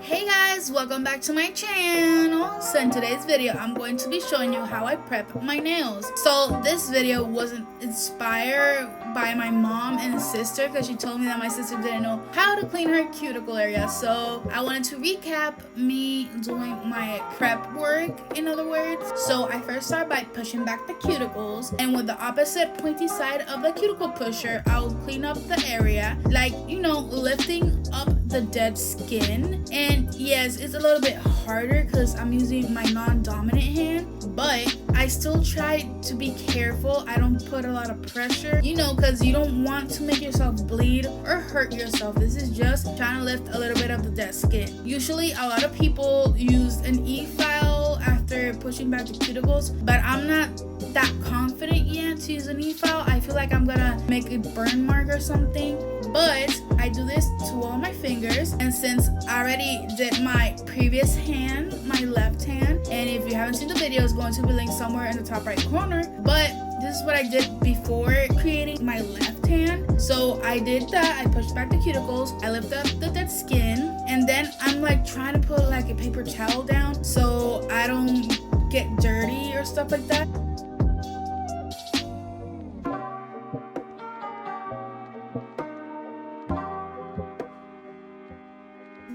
Hey guys, welcome back to my channel. So in today's video, I'm going to be showing you how I prep my nails. So this video wasn't inspired by my mom and sister because she told me that my sister didn't know how to clean her cuticle area. So I wanted to recap me doing my prep work, in other words. So I first start by pushing back the cuticles, and with the opposite pointy side of the cuticle pusher, I'll clean up the area, like, you know, lifting up the dead skin. And yes, it's a little bit harder because I'm using my non-dominant hand, but I still try to be careful. I don't put a lot of pressure, you know, because you don't want to make yourself bleed or hurt yourself. This is just trying to lift a little bit of the dead skin. Usually a lot of people use an e-file after pushing back the cuticles, but I'm not that confident yet to use an e-file. I feel like I'm gonna make a burn mark or something, but I do this to all my fingers. And since I already did my previous hand, my left hand, and if you haven't seen the video, it's going to be linked somewhere in the top right corner, but this is what I did before creating my left hand. So I did that. I pushed back the cuticles, I lifted up the dead skin, and then I'm like trying to put like a paper towel down so I don't get dirty or stuff like that.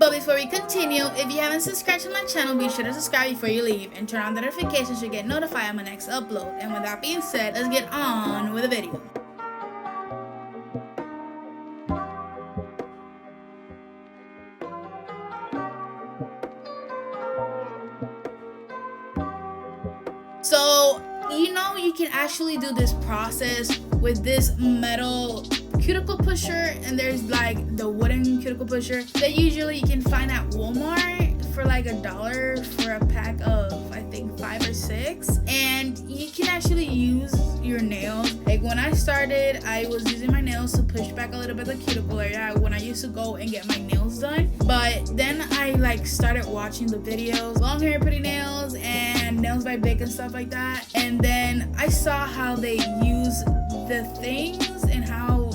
But before we continue, if you haven't subscribed to my channel, be sure to subscribe before you leave and turn on the notifications to get notified on my next upload. And with that being said, let's get on with the video. So, you know, you can actually do this process with this metal cuticle pusher, and there's like the wooden cuticle pusher that usually you can find at Walmart for like $1 for a pack of, I think, 5 or 6, and you can actually use your nails. Like when I started, I was using my nails to push back a little bit of the cuticle area when I used to go and get my nails done, but then I like started watching the videos, long hair pretty nails and nails by Big and stuff like that, and then I saw how they use the things and how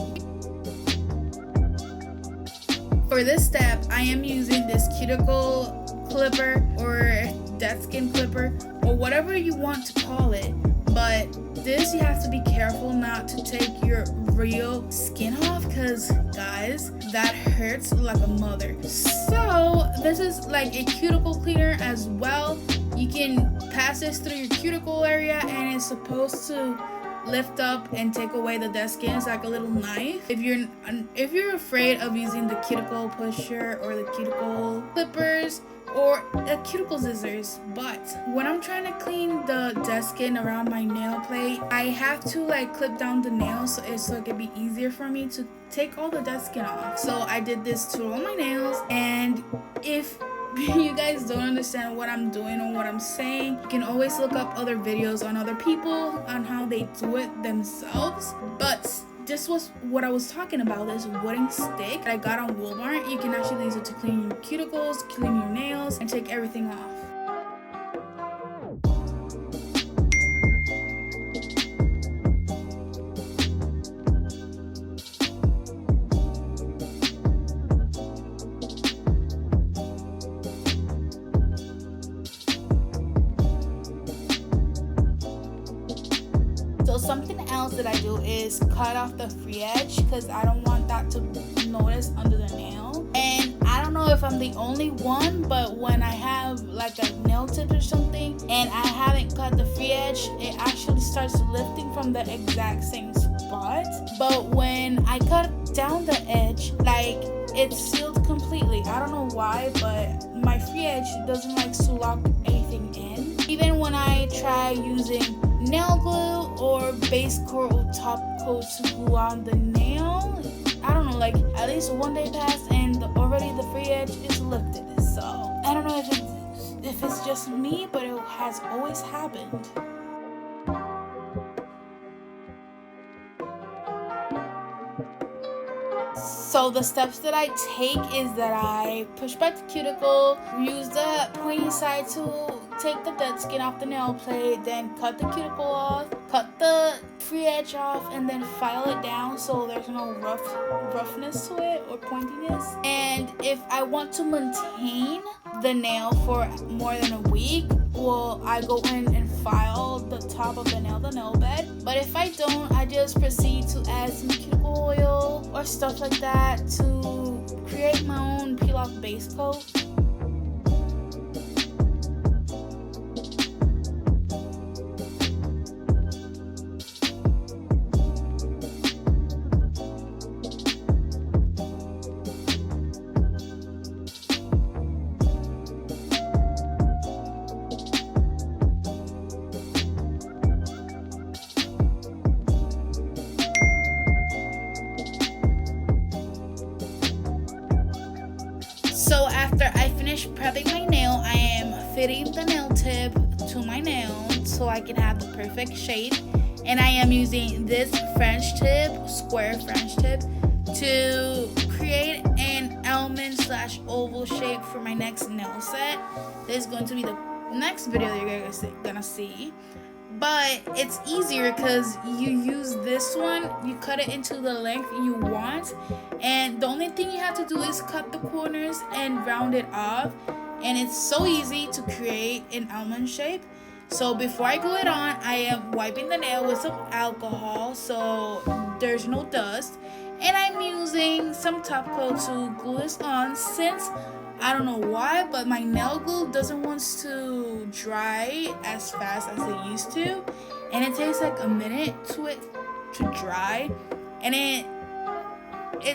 for this step I am using this cuticle clipper or dead skin clipper or whatever you want to call it, but this you have to be careful not to take your real skin off because guys, that hurts like a mother. So this is like a cuticle cleaner as well. You can pass this through your cuticle area and it's supposed to lift up and take away the dead skin. It's like a little knife. If you're afraid of using the cuticle pusher or the cuticle clippers or the cuticle scissors, but when I'm trying to clean the dead skin around my nail plate, I have to like clip down the nails so it can be easier for me to take all the dead skin off. So I did this to all my nails, and if you guys don't understand what I'm doing or what I'm saying, you can always look up other videos on other people on how they do it themselves. But this was what I was talking about, this wooden stick that I got on Walmart. You can actually use it to clean your cuticles, clean your nails, and take everything off. So something else that I do is cut off the free edge because I don't want that to notice under the nail. And I don't know if I'm the only one, but when I have like a nail tip or something and I haven't cut the free edge, it actually starts lifting from the exact same spot. But when I cut down the edge, like it's sealed completely. I don't know why, but my free edge doesn't like to lock anything in. Even when I try using nail glue or base coat or top coat to glue on the nail, I don't know, like at least one day passed and already the free edge is lifted. So I don't know if it's just me, but it has always happened. So the steps that I take is that I push back the cuticle, use the pointy side to take the dead skin off the nail plate, then cut the cuticle off, cut the free edge off, and then file it down so there's no roughness to it or pointiness. And if I want to maintain the nail for more than a week, well, I go in and file the top of the nail bed. But if I don't, I just proceed to add some cuticle oil or stuff like that to create my own peel off base coat. So after I finish prepping my nail, I am fitting the nail tip to my nail so I can have the perfect shape. And I am using this French tip, square French tip, to create an almond/oval shape for my next nail set. This is going to be the next video you're gonna see. But it's easier because you use this one, you cut it into the length you want, and the only thing you have to do is cut the corners and round it off, and it's so easy to create an almond shape. So before I glue it on, I am wiping the nail with some alcohol so there's no dust, and I'm using some top coat to glue this on since I don't know why, but my nail glue doesn't want to dry as fast as it used to, and it takes like a minute to dry, and it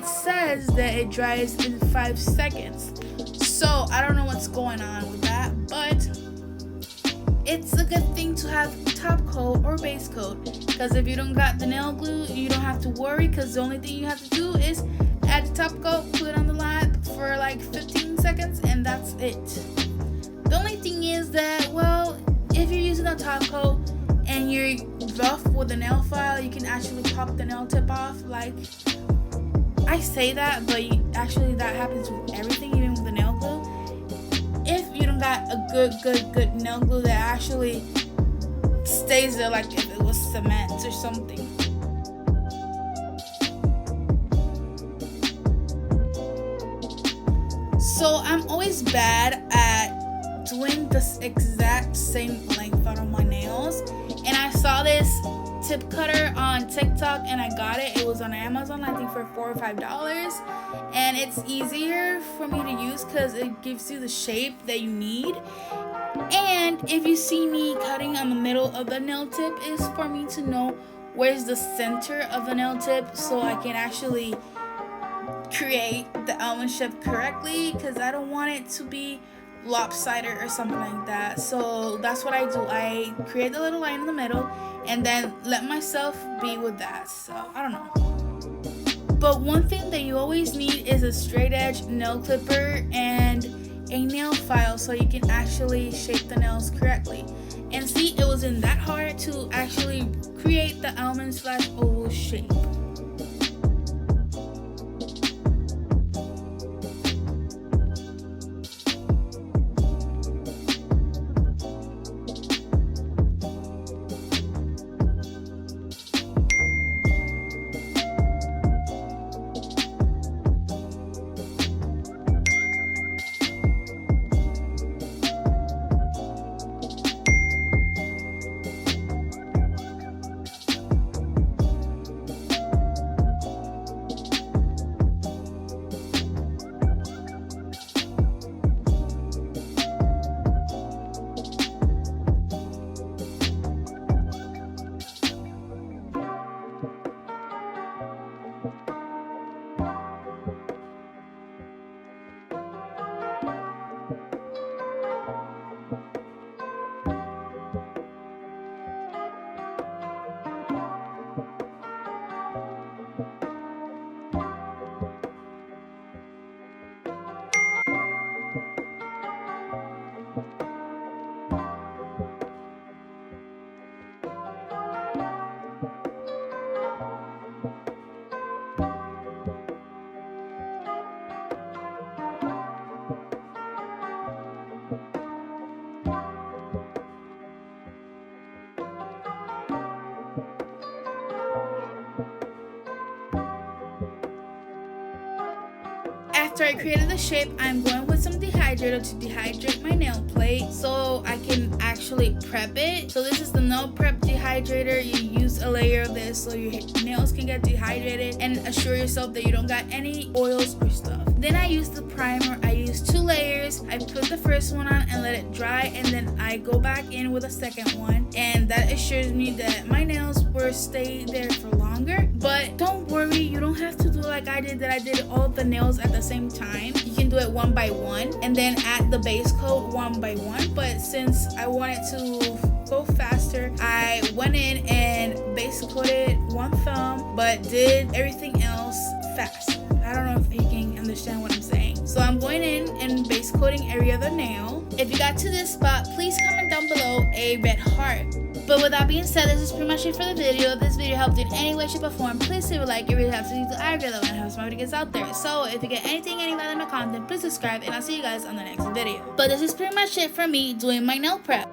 says that it dries in 5 seconds. So I don't know what's going on with that, but it's a good thing to have top coat or base coat, because if you don't got the nail glue, you don't have to worry, because the only thing you have to do is add the top coat, put it on the lap for like 15 seconds, and that's it. The only thing is that, well, if you're using a top coat and you're rough with a nail file, you can actually pop the nail tip off. Like, I say that, but actually that happens with everything, even with the nail glue. If you don't got a good nail glue that actually stays there like if it was cement or something. So I'm always bad at doing this exact same length on my nails, and I saw this tip cutter on TikTok and I got it. It was on Amazon, I think for $4 or $5, and it's easier for me to use because it gives you the shape that you need. And if you see me cutting on the middle of the nail tip, is for me to know where's the center of the nail tip so I can actually create the almond shape correctly, because I don't want it to be lopsided or something like that. So that's what I do. I create a little line in the middle and then let myself be with that. So I don't know. But one thing that you always need is a straight edge nail clipper and a nail file so you can actually shape the nails correctly. And see, it wasn't that hard to actually create the almond/oval shape. after I created the shape, I'm going with some dehydrator to dehydrate my nail plate so I can actually prep it. So this is the nail prep dehydrator. You use a layer of this so your nails can get dehydrated and assure yourself that you don't got any oils or stuff. Then I use the primer. I use 2 layers. I put the first one on and let it dry, and then I go back in with a second one, and that assures me that my nails will stay there for longer. But don't worry, you don't have to do like I did, that I did all the nails at the same time. You can do it one by one and then add the base coat one by one. But since I wanted to go faster, I went in and base coated one thumb but did everything else fast. I don't know if you can understand what I'm saying. So I'm going in and base coating every other nail. If you got to this spot, please comment down below a red heart. But with that being said, this is pretty much it for the video. If this video helped you in any way, shape, or form, please leave a like. It really helps me to algorithm and helps my video gets out there. So if you get any value in my content, please subscribe, and I'll see you guys on the next video. But this is pretty much it for me doing my nail prep.